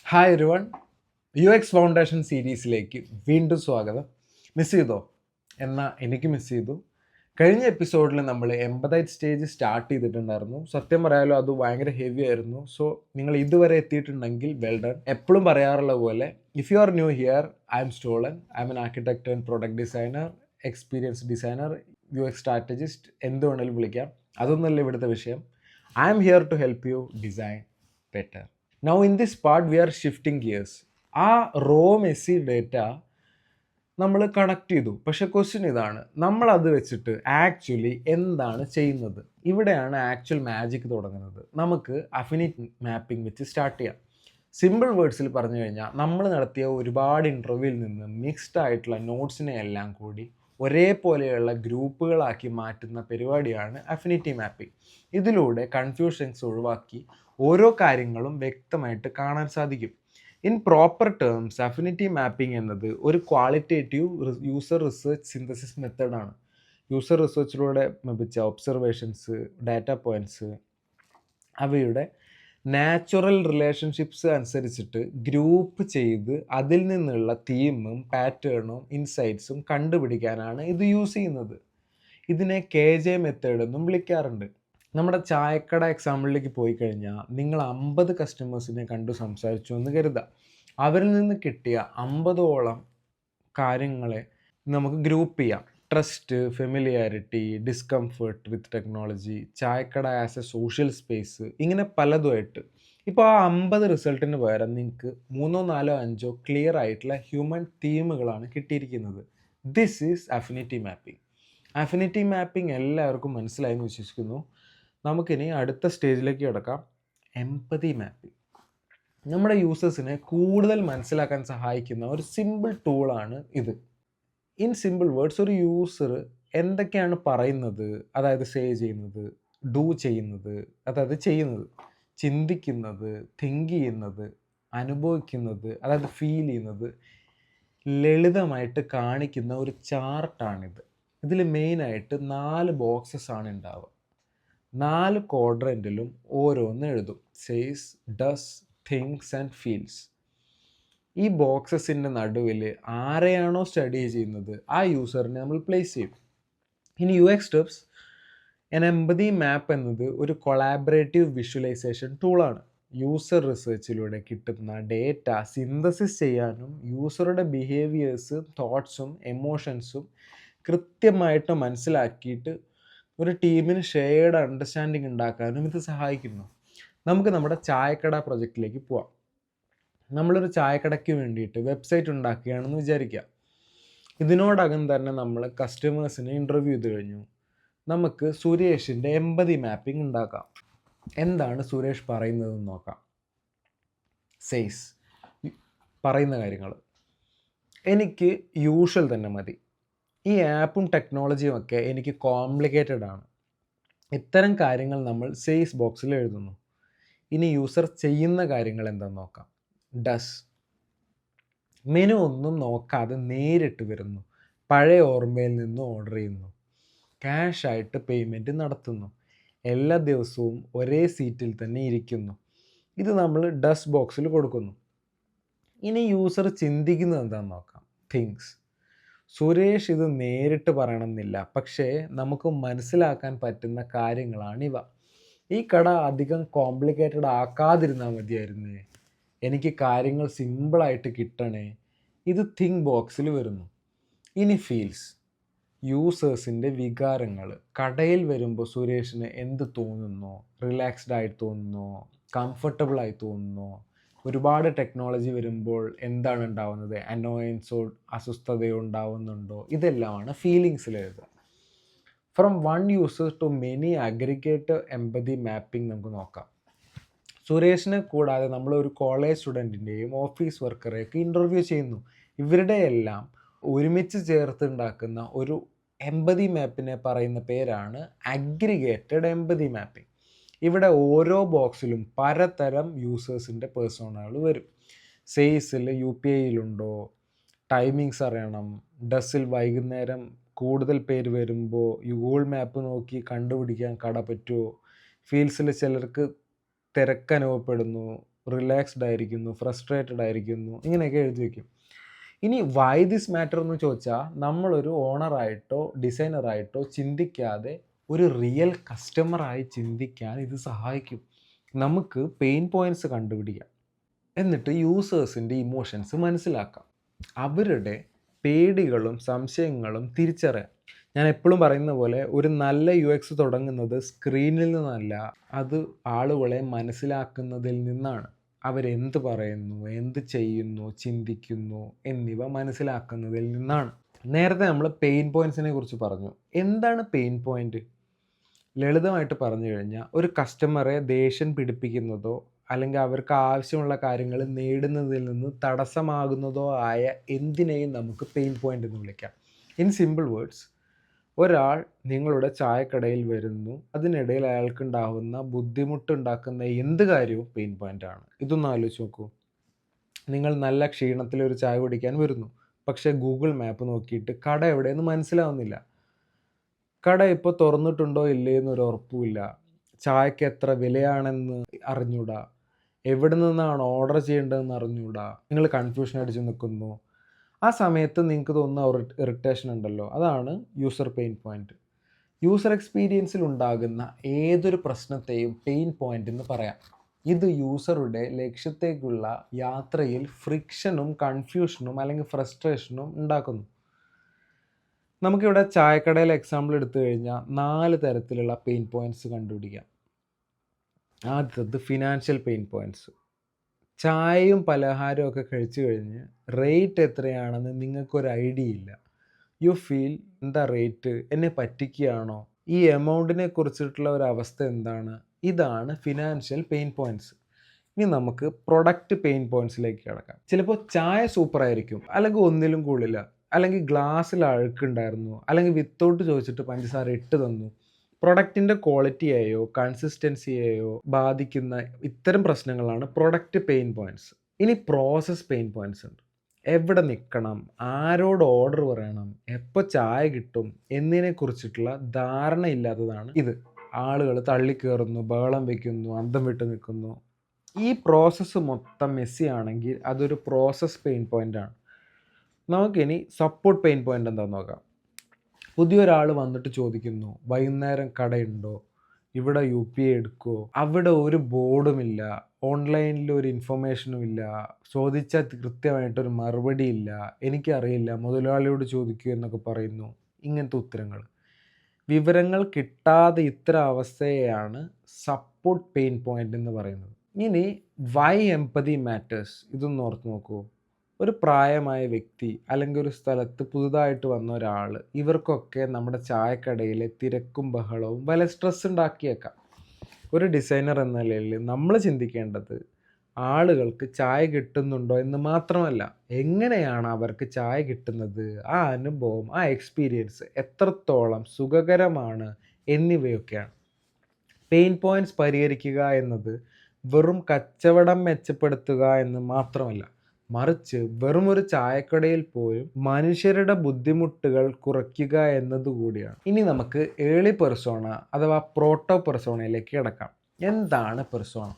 Hi everyone, U X foundation സീരീസിലേക്ക് വീണ്ടും സ്വാഗതം. മിസ് ചെയ്തോ? എന്നാൽ എനിക്ക് മിസ് ചെയ്തു. കഴിഞ്ഞ എപ്പിസോഡിൽ നമ്മൾ 80th സ്റ്റേജ് സ്റ്റാർട്ട് ചെയ്തിട്ടുണ്ടായിരുന്നു. സത്യം പറയാലോ, അത് ഭയങ്കര ഹെവി ആയിരുന്നു. സോ നിങ്ങൾ ഇതുവരെ എത്തിയിട്ടുണ്ടെങ്കിൽ വെൽ ഡൺ. എപ്പോഴും പറയാറുള്ള പോലെ, if you are new here, I am stolen. I am an architect and product designer, experience designer, U X strategist, എന്ത് വേണമെങ്കിലും വിളിക്കാം. അതൊന്നുമല്ല ഇവിടുത്തെ വിഷയം. I am here to help you design better. Now in this part we are shifting gears. ആ raw messy data നമ്മൾ connect ചെയ്തു. പക്ഷെ ക്വസ്റ്റ്യൻ ഇതാണ്, നമ്മളത് വെച്ചിട്ട് ആക്ച്വലി എന്താണ് ചെയ്യുന്നത്? ഇവിടെയാണ് ആക്ച്വൽ മാജിക് തുടങ്ങുന്നത്. നമുക്ക് അഫിനിറ്റി മാപ്പിംഗ് വെച്ച് സ്റ്റാർട്ട് ചെയ്യാം. സിമ്പിൾ വേർഡ്സിൽ പറഞ്ഞു കഴിഞ്ഞാൽ, നമ്മൾ നടത്തിയ ഒരുപാട് ഇൻ്റർവ്യൂവിൽ നിന്ന് മിക്സ്ഡ് ആയിട്ടുള്ള നോട്ട്സിനെ എല്ലാം കൂടി ഒരേപോലെയുള്ള ഗ്രൂപ്പുകളാക്കി മാറ്റുന്ന പരിപാടിയാണ് അഫിനിറ്റി മാപ്പിംഗ്. ഇതിലൂടെ കൺഫ്യൂഷൻസ് ഒഴിവാക്കി ഓരോ കാര്യങ്ങളും വ്യക്തമായിട്ട് കാണാൻ സാധിക്കും. In proper terms, affinity mapping എന്നത് ഒരു ക്വാളിറ്റേറ്റീവ് യൂസർ റിസർച്ച് സിന്തസിസ് മെത്തേഡാണ്. യൂസർ റിസർച്ചിലൂടെ ലഭിച്ച ഒബ്സർവേഷൻസ്, ഡാറ്റ പോയിൻറ്റ്സ്, അവയുടെ നാച്ചുറൽ റിലേഷൻഷിപ്സ് അനുസരിച്ചിട്ട് ഗ്രൂപ്പ് ചെയ്ത് അതിൽ നിന്നുള്ള തീമും പാറ്റേണും ഇൻസൈറ്റ്സും കണ്ടുപിടിക്കാനാണ് ഇത് യൂസ് ചെയ്യുന്നത്. ഇതിനെ KJ മെത്തേഡ് എന്നും വിളിക്കാറുണ്ട്. നമ്മുടെ ചായക്കട എക്സാമ്പിളിലേക്ക് പോയി കഴിഞ്ഞാൽ, നിങ്ങൾ 50 കസ്റ്റമേഴ്സിനെ കണ്ടു സംസാരിച്ചു എന്ന് കരുതാം. അവരിൽ നിന്ന് കിട്ടിയ 50ഓളം കാര്യങ്ങളെ നമുക്ക് ഗ്രൂപ്പ് ചെയ്യാം. ട്രസ്റ്റ്, ഫെമിലിയാരിറ്റി, ഡിസ്കംഫർട്ട് വിത്ത് ടെക്നോളജി, ചായക്കട ആസ് എ സോഷ്യൽ സ്പേസ്, ഇങ്ങനെ പലതുമായിട്ട്. ഇപ്പോൾ ആ 50 റിസൾട്ടിന് പകരം നിങ്ങൾക്ക് 3, 4, 5 ക്ലിയർ ആയിട്ടുള്ള ഹ്യൂമൻ തീമുകളാണ് കിട്ടിയിരിക്കുന്നത്. This is affinity mapping. Affinity mapping എല്ലാവർക്കും മനസ്സിലായി എന്ന് വിശ്വസിക്കുന്നു. നമുക്കിനി അടുത്ത സ്റ്റേജിലേക്ക് കിടക്കാം, എംപതി മാപ്പിംഗ്. നമ്മുടെ യൂസേഴ്സിനെ കൂടുതൽ മനസ്സിലാക്കാൻ സഹായിക്കുന്ന ഒരു സിമ്പിൾ ടൂളാണ് ഇത്. ഇൻ സിമ്പിൾ വേർഡ്സ്, ഒരു യൂസർ എന്തൊക്കെയാണ് പറയുന്നത്, അതായത് സേ ചെയ്യുന്നത്, ഡൂ ചെയ്യുന്നത്, അതായത് ചെയ്യുന്നത്, ചിന്തിക്കുന്നത്, തിങ്ക് ചെയ്യുന്നത്, അനുഭവിക്കുന്നത്, അതായത് ഫീൽ ചെയ്യുന്നത്, ലളിതമായിട്ട് കാണിക്കുന്ന ഒരു ചാർട്ടാണിത്. ഇതിൽ മെയിനായിട്ട് 4 ബോക്സസ് ആണ് ഉണ്ടാവുക. 4 ക്വാഡ്രൻറ്റിലും ഓരോന്ന് എഴുതും. Says, does, things and feels. ഈ ബോക്സസിൻ്റെ നടുവിൽ ആരെയാണോ സ്റ്റഡി ചെയ്യുന്നത് ആ യൂസറിനെ നമ്മൾ പ്ലേസ് ചെയ്യും. ഇനി UX ടിപ്സ്, എൻ എംപതി മാപ്പ് എന്നത് ഒരു കൊളാബറേറ്റീവ് വിഷ്വലൈസേഷൻ ടൂളാണ്. യൂസർ റിസർച്ചിലൂടെ കിട്ടുന്ന ഡേറ്റ സിന്തസിസ് ചെയ്യാനും യൂസറുടെ ബിഹേവിയേഴ്സും തോട്ട്സും എമോഷൻസും കൃത്യമായിട്ട് മനസ്സിലാക്കിയിട്ട് ഒരു ടീമിന് ഷെയർഡ് അണ്ടർസ്റ്റാൻഡിങ് ഉണ്ടാക്കാനും ഇത് സഹായിക്കുന്നു. നമുക്ക് നമ്മുടെ ചായക്കട പ്രൊജക്റ്റിലേക്ക് പോവാം. നമ്മളൊരു ചായക്കടയ്ക്ക് വേണ്ടിയിട്ട് വെബ്സൈറ്റ് ഉണ്ടാക്കുകയാണെന്ന് വിചാരിക്കുക. ഇതിനോടകം തന്നെ നമ്മൾ കസ്റ്റമേഴ്സിനെ ഇൻ്റർവ്യൂ ചെയ്ത് കഴിഞ്ഞു. നമുക്ക് സുരേഷിൻ്റെ എംപതി മാപ്പിംഗ് ഉണ്ടാക്കാം. എന്താണ് സുരേഷ് പറയുന്നതെന്ന് നോക്കാം. സെയ്സ് പറയുന്ന കാര്യങ്ങൾ എനിക്ക് യൂഷ്വൽ തന്നെ മതി. ഈ ആപ്പും ടെക്നോളജിയും ഒക്കെ എനിക്ക് കോംപ്ലിക്കേറ്റഡ് ആണ്. ഇത്തരം കാര്യങ്ങൾ നമ്മൾ സെയ്സ് ബോക്സിൽ എഴുതുന്നു. ഇനി യൂസർ ചെയ്യുന്ന കാര്യങ്ങൾ എന്താണെന്ന് നോക്കാം. ഡസ്, മെനു ഒന്നും നോക്കാതെ നേരിട്ട് വരുന്നു. പഴയ ഓർമ്മയിൽ നിന്ന് ഓർഡർ ചെയ്യുന്നു. ക്യാഷായിട്ട് പേയ്മെൻറ്റ് നടത്തുന്നു. എല്ലാ ദിവസവും ഒരേ സീറ്റിൽ തന്നെ ഇരിക്കുന്നു. ഇത് നമ്മൾ ഡസ് ബോക്സിൽ കൊടുക്കുന്നു. ഇനി യൂസർ ചിന്തിക്കുന്നത് എന്താണെന്ന് നോക്കാം. തിങ്സ്, സുരേഷ് ഇത് നേരിട്ട് പറയണമെന്നില്ല, പക്ഷേ നമുക്ക് മനസ്സിലാക്കാൻ പറ്റുന്ന കാര്യങ്ങളാണിവ. ഈ കട അധികം കോംപ്ലിക്കേറ്റഡ് ആക്കാതിരുന്നാൽ മതിയായിരുന്നേ, എനിക്ക് കാര്യങ്ങൾ സിമ്പിളായിട്ട് കിട്ടണേ. ഇത് തിങ്ക് ബോക്സിൽ വരുന്നു. ഇനി ഫീൽസ്, യൂസേഴ്സിൻ്റെ വികാരങ്ങൾ. കടയിൽ വരുമ്പോൾ സുരേഷിന് എന്ത് തോന്നുന്നു? റിലാക്സ്ഡ് ആയി തോന്നുന്നു? കംഫർട്ടബിളായി തോന്നുന്നു? ഒരുപാട് ടെക്നോളജി വരുമ്പോൾ എന്താണ് ഉണ്ടാവുന്നത്? അനോയൻസോ അസ്വസ്ഥതയോ ഉണ്ടാവുന്നുണ്ടോ? ഇതെല്ലാമാണ് ഫീലിങ്സിൽ എഴുതുക. From one user to many aggregate empathy mapping നമുക്ക് നോക്കാം. സുരേഷിനെ കൂടാതെ നമ്മൾ ഒരു കോളേജ് സ്റ്റുഡൻറ്റിൻ്റെയും ഓഫീസ് വർക്കറെയൊക്കെ ഇൻ്റർവ്യൂ ചെയ്യുന്നു. ഇവരുടെ എല്ലാം ഒരുമിച്ച് ചേർത്ത് ഉണ്ടാക്കുന്ന ഒരു എംപതി മാപ്പിനെ പറയുന്ന പേരാണ് അഗ്രിഗേറ്റഡ് എംപതി മാപ്പിംഗ്. ഇവിടെ ഓരോ ബോക്സിലും പലതരം യൂസേഴ്സിൻ്റെ പേഴ്സോണകൾ വരും. സെയ്സിൽ UPIയിലുണ്ടോ, ടൈമിങ്സ് അറിയണം. ഡസിൽ വൈകുന്നേരം കൂടുതൽ പേര് വരുമ്പോൾ ഗൂഗിൾ മാപ്പ് നോക്കി കണ്ടുപിടിക്കാൻ കട പറ്റുമോ. ഫീൽസിൽ ചിലർക്ക് തിരക്ക് അനുഭവപ്പെടുന്നു. റിലാക്സ്ഡ് ആയിരിക്കുന്നു, ഫ്രസ്ട്രേറ്റഡ് ആയിരിക്കുന്നു, ഇങ്ങനെയൊക്കെ എഴുതി വയ്ക്കും. ഇനി വൈ ദിസ് മാറ്റർ എന്ന് ചോദിച്ചാൽ നമ്മളൊരു ഓണറായിട്ടോ ഡിസൈനറായിട്ടോ ചിന്തിക്കാതെ ഒരു റിയൽ കസ്റ്റമറായി ചിന്തിക്കാൻ ഇത് സഹായിക്കും. നമുക്ക് പെയിൻ പോയിൻറ്റ്സ് കണ്ടുപിടിക്കാം, എന്നിട്ട് യൂസേഴ്സിൻ്റെ ഇമോഷൻസ് മനസ്സിലാക്കാം, അവരുടെ പേടികളും സംശയങ്ങളും തിരിച്ചറിയാം. ഞാൻ എപ്പോഴും പറയുന്ന പോലെ ഒരു നല്ല UX തുടങ്ങുന്നത് സ്ക്രീനിൽ നിന്നല്ല, അത് ആളുകളെ മനസ്സിലാക്കുന്നതിൽ നിന്നാണ്. അവരെന്ത് പറയുന്നു, എന്ത് ചെയ്യുന്നു, ചിന്തിക്കുന്നു എന്നിവ മനസ്സിലാക്കുന്നതിൽ നിന്നാണ്. നേരത്തെ നമ്മൾ പെയിൻ പോയിൻറ്റ്സിനെ കുറിച്ച് പറഞ്ഞു. എന്താണ് പെയിൻ പോയിൻറ്റ്? ലളിതമായിട്ട് പറഞ്ഞു കഴിഞ്ഞാൽ ഒരു കസ്റ്റമറെ ദേഷ്യം പിടിപ്പിക്കുന്നതോ അല്ലെങ്കിൽ അവർക്ക് ആവശ്യമുള്ള കാര്യങ്ങൾ നേടുന്നതിൽ നിന്ന് തടസ്സമാകുന്നതോ ആയ എന്തിനേയും നമുക്ക് പെയിൻ പോയിൻ്റ് എന്ന് വിളിക്കാം. ഇൻ സിമ്പിൾ വേർഡ്സ്, ഒരാൾ നിങ്ങളുടെ ചായക്കടയിൽ വരുന്നു, അതിനിടയിൽ അയാൾക്കുണ്ടാകുന്ന ബുദ്ധിമുട്ടുണ്ടാക്കുന്ന എന്ത് കാര്യവും പെയിൻ പോയിൻ്റാണ്. ഇതൊന്ന് ആലോചിച്ച് നോക്കൂ. നിങ്ങൾ നല്ല ക്ഷീണത്തിലൊരു ചായ കുടിക്കാൻ വരുന്നു, പക്ഷേ ഗൂഗിൾ മാപ്പ് നോക്കിയിട്ട് കട എവിടെയെന്ന് മനസ്സിലാവുന്നില്ല. കട ഇപ്പോൾ തുറന്നിട്ടുണ്ടോ ഇല്ലേ എന്നൊരു ഉറപ്പുമില്ല. ചായക്ക് എത്ര വിലയാണെന്ന് അറിഞ്ഞൂടാ. എവിടെ നിന്നാണ് ഓർഡർ ചെയ്യേണ്ടതെന്ന് അറിഞ്ഞൂടാ. നിങ്ങൾ കൺഫ്യൂഷൻ അടിച്ച് നിൽക്കുന്നു. ആ സമയത്ത് നിങ്ങൾക്ക് തോന്നുന്ന ഇറിറ്റേഷൻ ഉണ്ടല്ലോ, അതാണ് യൂസർ പെയിൻ പോയിൻറ്റ്. യൂസർ എക്സ്പീരിയൻസിൽ ഉണ്ടാകുന്ന ഏതൊരു പ്രശ്നത്തെയും പെയിൻ പോയിൻ്റ് എന്ന് പറയാം. ഇത് യൂസറുടെ ലക്ഷ്യത്തേക്കുള്ള യാത്രയിൽ ഫ്രിക്ഷനും കൺഫ്യൂഷനും അല്ലെങ്കിൽ ഫ്രസ്ട്രേഷനും ഉണ്ടാക്കുന്നു. നമുക്കിവിടെ ചായക്കടയിലെ എക്സാമ്പിൾ എടുത്തു കഴിഞ്ഞാൽ 4 തരത്തിലുള്ള പെയിൻ പോയിൻറ്റ്സ് കണ്ടുപിടിക്കാം. ആദ്യത്തത് ഫിനാൻഷ്യൽ പെയിൻ പോയിൻറ്റ്സ്. ചായയും പലഹാരവും ഒക്കെ കഴിച്ചു കഴിഞ്ഞ് റേറ്റ് എത്രയാണെന്ന് നിങ്ങൾക്കൊരു ഐഡിയ ഇല്ല. യു ഫീൽ എന്താ റേറ്റ്, എന്നെ പറ്റിക്കുകയാണോ, ഈ എമൗണ്ടിനെ കുറിച്ചിട്ടുള്ള ഒരു അവസ്ഥ എന്താണ്? ഇതാണ് ഫിനാൻഷ്യൽ പെയിൻ പോയിൻറ്റ്സ്. ഇനി നമുക്ക് പ്രൊഡക്റ്റ് പെയിൻ പോയിൻറ്റ്സിലേക്ക് കിടക്കാം. ചിലപ്പോൾ ചായ സൂപ്പറായിരിക്കും, അല്ലെങ്കിൽ ഒന്നിലും കൊള്ളില്ല, അല്ലെങ്കിൽ ഗ്ലാസ്സിൽ അഴുക്കുണ്ടായിരുന്നു, അല്ലെങ്കിൽ വിത്തൗട്ട് ചോദിച്ചിട്ട് പഞ്ചസാര ഇട്ട് തന്നു. പ്രൊഡക്റ്റിൻ്റെ ക്വാളിറ്റിയെയോ കൺസിസ്റ്റൻസിയെയോ ബാധിക്കുന്ന ഇത്തരം പ്രശ്നങ്ങളാണ് പ്രൊഡക്റ്റ് പെയിൻ പോയിൻറ്റ്സ്. ഇനി പ്രോസസ് പെയിൻ പോയിൻറ്റ്സ് ഉണ്ട്. എവിടെ നിൽക്കണം, ആരോട് ഓർഡർ പറയണം, എപ്പോൾ ചായ കിട്ടും എന്നതിനെക്കുറിച്ചിട്ടുള്ള ധാരണ ഇല്ലാത്തതാണ് ഇത്. ആളുകൾ തള്ളിക്കയറുന്നു, ബഹളം വയ്ക്കുന്നു, അന്തം വിട്ട് നിൽക്കുന്നു. ഈ പ്രോസസ്സ് മൊത്തം മെസ്സി ആണെങ്കിൽ അതൊരു പ്രോസസ് പെയിൻ പോയിൻ്റാണ്. നമുക്കിനി സപ്പോർട്ട് പെയിൻ പോയിൻ്റ് എന്താണെന്ന് നോക്കാം. പുതിയൊരാൾ വന്നിട്ട് ചോദിക്കുന്നു, വൈകുന്നേരം കടയുണ്ടോ, ഇവിടെ UPI എടുക്കുമോ, അവിടെ ഒരു ബോർഡുമില്ല, ഓൺലൈനിൽ ഒരു ഇൻഫർമേഷനും ഇല്ല, ചോദിച്ചാൽ കൃത്യമായിട്ടൊരു മറുപടി ഇല്ല, എനിക്കറിയില്ല, മുതലാളിയോട് ചോദിക്കൂ എന്നൊക്കെ പറയുന്നു. ഇങ്ങനത്തെ ഉത്തരങ്ങൾ, വിവരങ്ങൾ കിട്ടാതെ ഇത്തരം അവസ്ഥയെയാണ് സപ്പോർട്ട് പെയിൻ പോയിൻ്റ് എന്ന് പറയുന്നത്. ഇനി വൈ എംപതി മാറ്റേഴ്സ്, ഇതൊന്ന് ഓർത്ത് നോക്കൂ. ഒരു പ്രായമായ വ്യക്തി അല്ലെങ്കിൽ ഒരു സ്ഥലത്ത് പുതുതായിട്ട് വന്ന ഒരാൾ, ഇവർക്കൊക്കെ നമ്മുടെ ചായക്കടയിലെ തിരക്കും ബഹളവും വല്ല സ്ട്രെസ് ഉണ്ടാക്കിയേക്കാം. ഒരു ഡിസൈനർ എന്ന നിലയിൽ നമ്മൾ ചിന്തിക്കേണ്ടത് ആളുകൾക്ക് ചായ കിട്ടുന്നുണ്ടോ എന്ന് മാത്രമല്ല, എങ്ങനെയാണ് അവർക്ക് ചായ കിട്ടുന്നത്, ആ അനുഭവം, ആ എക്സ്പീരിയൻസ് എത്രത്തോളം സുഖകരമാണ് എന്നിവയൊക്കെയാണ്. പെയിൻ പോയിൻറ്റ്സ് പരിഹരിക്കുക എന്നത് വെറും കച്ചവടം മെച്ചപ്പെടുത്തുക എന്ന് മാത്രമല്ല, മറിച്ച് വെറും ഒരു ചായക്കടയിൽ പോലും മനുഷ്യരുടെ ബുദ്ധിമുട്ടുകൾ കുറയ്ക്കുക എന്നതുകൂടിയാണ്. ഇനി നമുക്ക് ഏർലി പെർസോണ അഥവാ പ്രോട്ടോ പെർസോണയിലേക്ക് കിടക്കാം. എന്താണ് പെർസോണ?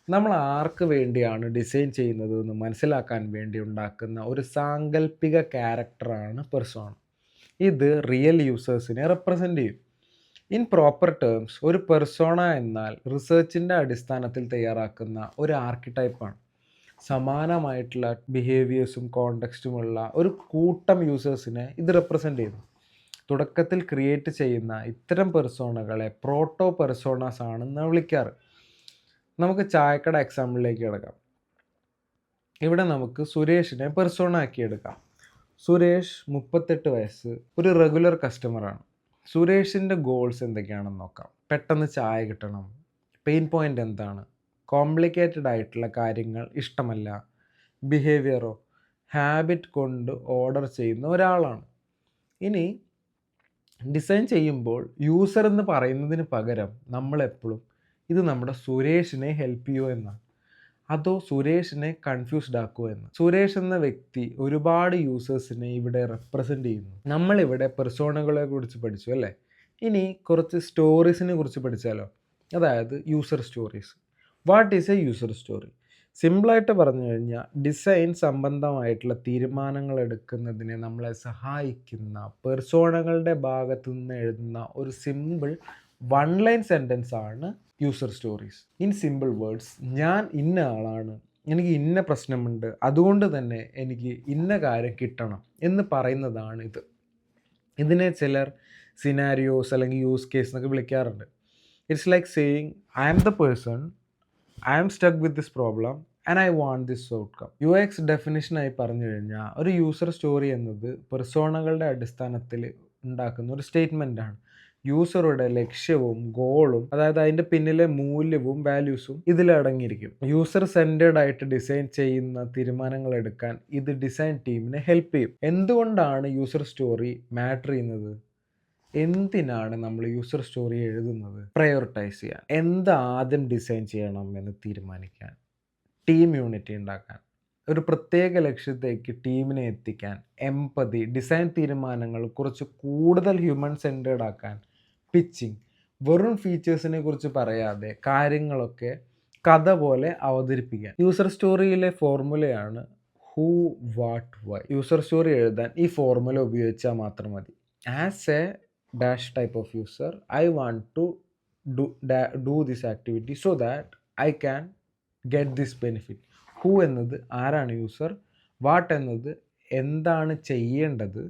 നമ്മൾ ആർക്ക് വേണ്ടിയാണ് ഡിസൈൻ ചെയ്യുന്നത് എന്ന് മനസ്സിലാക്കാൻ വേണ്ടി ഉണ്ടാക്കുന്ന ഒരു സാങ്കല്പിക ക്യാരക്ടറാണ് പെർസോണ. ഇത് റിയൽ യൂസേഴ്സിനെ റെപ്രസെൻ്റ് ചെയ്യും. ഇൻ പ്രോപ്പർ ടേംസ്, ഒരു പെർസോണ എന്നാൽ റിസർച്ചിൻ്റെ അടിസ്ഥാനത്തിൽ തയ്യാറാക്കുന്ന ഒരു ആർക്കിടൈപ്പാണ്. സമാനമായിട്ടുള്ള ബിഹേവിയേഴ്സും കോണ്ടെക്സ്റ്റുമുള്ള ഒരു കൂട്ടം യൂസേഴ്സിനെ ഇത് റെപ്രസെൻ്റ് ചെയ്യുന്നു. തുടക്കത്തിൽ ക്രിയേറ്റ് ചെയ്യുന്ന ഇത്തരം പെർസോണകളെ പ്രോട്ടോ പെർസോണാസ് ആണെന്ന് വിളിക്കാറ്. നമുക്ക് ചായക്കട എക്സാമ്പിളിലേക്ക് കിടക്കാം. ഇവിടെ നമുക്ക് സുരേഷിനെ പെർസോണ ആക്കിയെടുക്കാം. സുരേഷ് 38 വയസ്സ്, ഒരു റെഗുലർ കസ്റ്റമറാണ്. സുരേഷിൻ്റെ ഗോൾസ് എന്തൊക്കെയാണെന്ന് നോക്കാം. പെട്ടെന്ന് ചായ കിട്ടണം. പെയിൻ പോയിൻ്റ് എന്താണ്? കോംപ്ലിക്കേറ്റഡ് ആയിട്ടുള്ള കാര്യങ്ങൾ ഇഷ്ടമല്ല. ബിഹേവിയറോ ഹാബിറ്റ് കൊണ്ട് ഓർഡർ ചെയ്യുന്ന ഒരാളാണ്. ഇനി ഡിസൈൻ ചെയ്യുമ്പോൾ യൂസർ എന്ന് പറയുന്നതിന് പകരം നമ്മളെപ്പോഴും ഇത് നമ്മുടെ സുരേഷിനെ ഹെൽപ്പ് ചെയ്യുമോ എന്നാണ്, അതോ സുരേഷിനെ കൺഫ്യൂസ്ഡ് ആക്കുമോ എന്ന്. സുരേഷ് എന്ന വ്യക്തി ഒരുപാട് യൂസേഴ്സിനെ ഇവിടെ റെപ്രസെൻ്റ് ചെയ്യുന്നു. നമ്മളിവിടെ പെർസോണകളെ കുറിച്ച് പഠിച്ചു അല്ലേ? ഇനി കുറച്ച് സ്റ്റോറീസിനെ കുറിച്ച് പഠിച്ചാലോ? അതായത് user stories. What is A user story? സിമ്പിളായിട്ട് പറഞ്ഞു കഴിഞ്ഞാൽ ഡിസൈൻ സംബന്ധമായിട്ടുള്ള തീരുമാനങ്ങൾ എടുക്കുന്നതിനെ നമ്മളെ സഹായിക്കുന്ന പെർസോണകളുടെ ഭാഗത്തു നിന്ന് എഴുതുന്ന ഒരു സിമ്പിൾ വൺ ലൈൻ സെൻറ്റൻസ് ആണ് user stories. In simple words, ഞാൻ ഇന്ന ആളാണ്, എനിക്ക് ഇന്ന പ്രശ്നമുണ്ട്, അതുകൊണ്ട് തന്നെ എനിക്ക് ഇന്ന കാര്യം കിട്ടണം എന്ന് പറയുന്നതാണ് ഇത്. ഇതിനെ ചിലർ സിനാരിയോസ് അല്ലെങ്കിൽ യൂസ് കേസ് എന്നൊക്കെ വിളിക്കാറുണ്ട്. It's like saying I am the person, I am stuck with this problem and I want this outcome. UX ഡെഫിനിഷനായി പറഞ്ഞു കഴിഞ്ഞാൽ ഒരു യൂസർ സ്റ്റോറി എന്നത് പെർസോണകളുടെ അടിസ്ഥാനത്തിൽ ഉണ്ടാക്കുന്ന ഒരു സ്റ്റേറ്റ്മെൻറ്റാണ്. യൂസറുടെ ലക്ഷ്യവും ഗോളും, അതായത് അതിൻ്റെ പിന്നിലെ മൂല്യവും വാല്യൂസും ഇതിലടങ്ങിയിരിക്കും. യൂസർ സെൻറ്റേഡ് ആയിട്ട് ഡിസൈൻ ചെയ്യുന്ന തീരുമാനങ്ങൾ എടുക്കാൻ ഇത് ഡിസൈൻ ടീമിനെ ഹെൽപ്പ് ചെയ്യും. എന്തുകൊണ്ടാണ് യൂസർ സ്റ്റോറി മാറ്റർ ചെയ്യുന്നത്? എന്തിനാണ് നമ്മൾ യൂസർ സ്റ്റോറി എഴുതുന്നത്? പ്രയോറിറ്റൈസ് ചെയ്യാൻ, എന്താദ്യം ഡിസൈൻ ചെയ്യണം എന്ന് തീരുമാനിക്കാൻ, ടീം യൂണിറ്റി ഉണ്ടാക്കാൻ, ഒരു പ്രത്യേക ലക്ഷ്യത്തേക്ക് ടീമിനെ എത്തിക്കാൻ, എംപതി, ഡിസൈൻ തീരുമാനങ്ങൾ കുറച്ച് കൂടുതൽ ഹ്യൂമൻ സെൻറ്റേഡ് ആക്കാൻ, പിച്ചിങ്, വെറും ഫീച്ചേഴ്സിനെ കുറിച്ച് പറയാതെ കാര്യങ്ങളൊക്കെ കഥ പോലെ അവതരിപ്പിക്കാൻ. യൂസർ സ്റ്റോറിയിലെ ഫോർമുലയാണ് who, what, why. User story എഴുതാൻ ഈ ഫോർമുല ഉപയോഗിച്ചാൽ മാത്രം മതി. As a dash type of user, I want to do this activity so that I can get this benefit. Who എന്നത് ആരാണ് യൂസർ, വാട്ട് എന്നത് എന്താണ് ചെയ്യേണ്ടത്,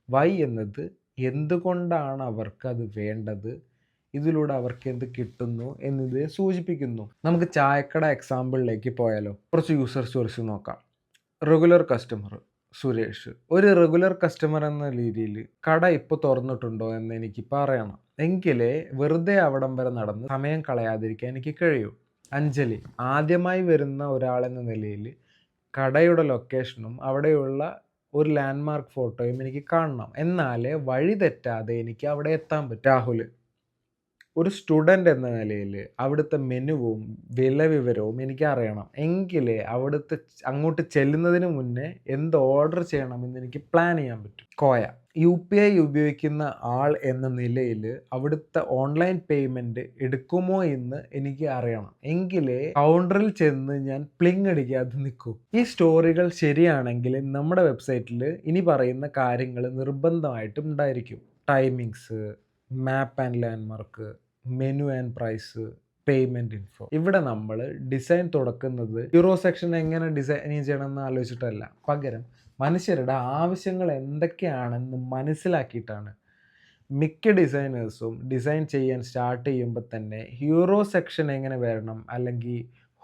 വൈ എന്നത് എന്തുകൊണ്ടാണ് അവർക്കത് വേണ്ടത്, ഇതിലൂടെ അവർക്ക് എന്ത് കിട്ടുന്നു എന്നത് സൂചിപ്പിക്കുന്നു. നമുക്ക് ചായക്കട എക്സാമ്പിളിലേക്ക് പോയാലോ? കുറച്ച് യൂസർ സ്റ്റോറീസ് നോക്കാം. Regular customer Suresh. ഒരു റെഗുലർ കസ്റ്റമർ എന്ന രീതിയിൽ കട ഇപ്പോൾ തുറന്നിട്ടുണ്ടോ എന്ന് എനിക്ക് പറയണം. എങ്കിലേ വെറുതെ അവിടം വരെ നടന്ന് സമയം കളയാതിരിക്കാൻ എനിക്ക് കഴിയൂ. അഞ്ജലി, ആദ്യമായി വരുന്ന ഒരാളെന്ന നിലയിൽ കടയുടെ ലൊക്കേഷനും അവിടെയുള്ള ഒരു ലാൻഡ്മാർക്ക് ഫോട്ടോയും എനിക്ക് കാണണം. എന്നാലേ വഴി തെറ്റാതെ എനിക്ക് അവിടെ എത്താൻ പറ്റും. രാഹുൽ, ഒരു സ്റ്റുഡൻ്റ് എന്ന നിലയിൽ അവിടുത്തെ മെനുവും വില വിവരവും എനിക്ക് അറിയണം. എങ്കിലേ അവിടുത്തെ അങ്ങോട്ട് ചെല്ലുന്നതിന് മുന്നേ എന്ത് ഓർഡർ ചെയ്യണമെന്ന് എനിക്ക് പ്ലാൻ ചെയ്യാൻ പറ്റും. കോയ, UPI ഉപയോഗിക്കുന്ന ആൾ എന്ന നിലയിൽ അവിടുത്തെ ഓൺലൈൻ പേയ്മെൻറ്റ് എടുക്കുമോ എന്ന് എനിക്ക് അറിയണം. എങ്കിലേ കൗണ്ടറിൽ ചെന്ന് ഞാൻ പ്ലിങ് അടിക്കാതെ നിൽക്കൂ. ഈ സ്റ്റോറികൾ ശരിയാണെങ്കിൽ നമ്മുടെ വെബ്സൈറ്റിൽ ഇനി പറയുന്ന കാര്യങ്ങൾ നിർബന്ധമായിട്ടും ഉണ്ടായിരിക്കും. Timings, map and landmark, menu and price, payment info. ഇവിടെ നമ്മൾ ഡിസൈൻ തുടക്കുന്നത് ഹീറോ സെക്ഷൻ എങ്ങനെ ഡിസൈൻ ചെയ്യണമെന്ന് ആലോചിച്ചിട്ടല്ല, പകരം മനുഷ്യരുടെ ആവശ്യങ്ങൾ എന്തൊക്കെയാണെന്ന് മനസ്സിലാക്കിയിട്ടാണ്. മിക്ക ഡിസൈനേഴ്സും ഡിസൈൻ ചെയ്യാൻ സ്റ്റാർട്ട് ചെയ്യുമ്പോൾ തന്നെ ഹീറോ സെക്ഷൻ എങ്ങനെ വരണം അല്ലെങ്കിൽ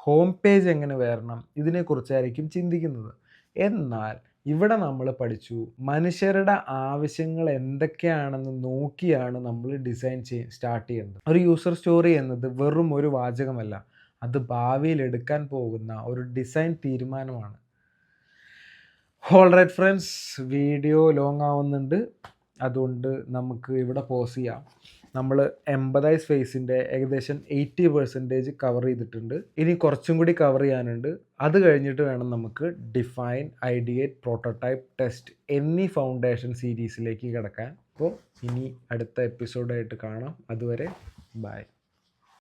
ഹോം പേജ് എങ്ങനെ വരണം ഇതിനെക്കുറിച്ചായിരിക്കും ചിന്തിക്കുന്നത്. എന്നാൽ ഇവിടെ നമ്മൾ പഠിച്ചു മനുഷ്യരുടെ ആവശ്യങ്ങൾ എന്തൊക്കെയാണെന്ന് നോക്കിയാണ് നമ്മൾ ഡിസൈൻ സ്റ്റാർട്ട് ചെയ്യുന്നത്. ഒരു യൂസർ സ്റ്റോറി എന്നത് വെറും ഒരു വാചകമല്ല, അത് ഭാവിയിൽ എടുക്കാൻ പോകുന്ന ഒരു ഡിസൈൻ തീരുമാനമാണ്. ഓൾറൈറ്റ് ഫ്രണ്ട്സ്, വീഡിയോ ലോങ് ആവുന്നുണ്ട്, അതുകൊണ്ട് നമുക്ക് ഇവിടെ പോസ് ചെയ്യാം. നമ്മൾ എംപതൈസ് ഫേസിൻ്റെ ഏകദേശം 80% കവർ ചെയ്തിട്ടുണ്ട്. ഇനി കുറച്ചും കൂടി കവർ ചെയ്യാനുണ്ട്. അത് കഴിഞ്ഞിട്ട് വേണം നമുക്ക് ഡിഫൈൻ, ഐഡിയേറ്റ്, പ്രോട്ടോടൈപ്പ്, ടെസ്റ്റ് എന്നീ ഫൗണ്ടേഷൻ സീരീസിലേക്ക് കിടക്കാൻ. അപ്പോൾ ഇനി അടുത്ത എപ്പിസോഡായിട്ട് കാണാം. അതുവരെ ബൈ.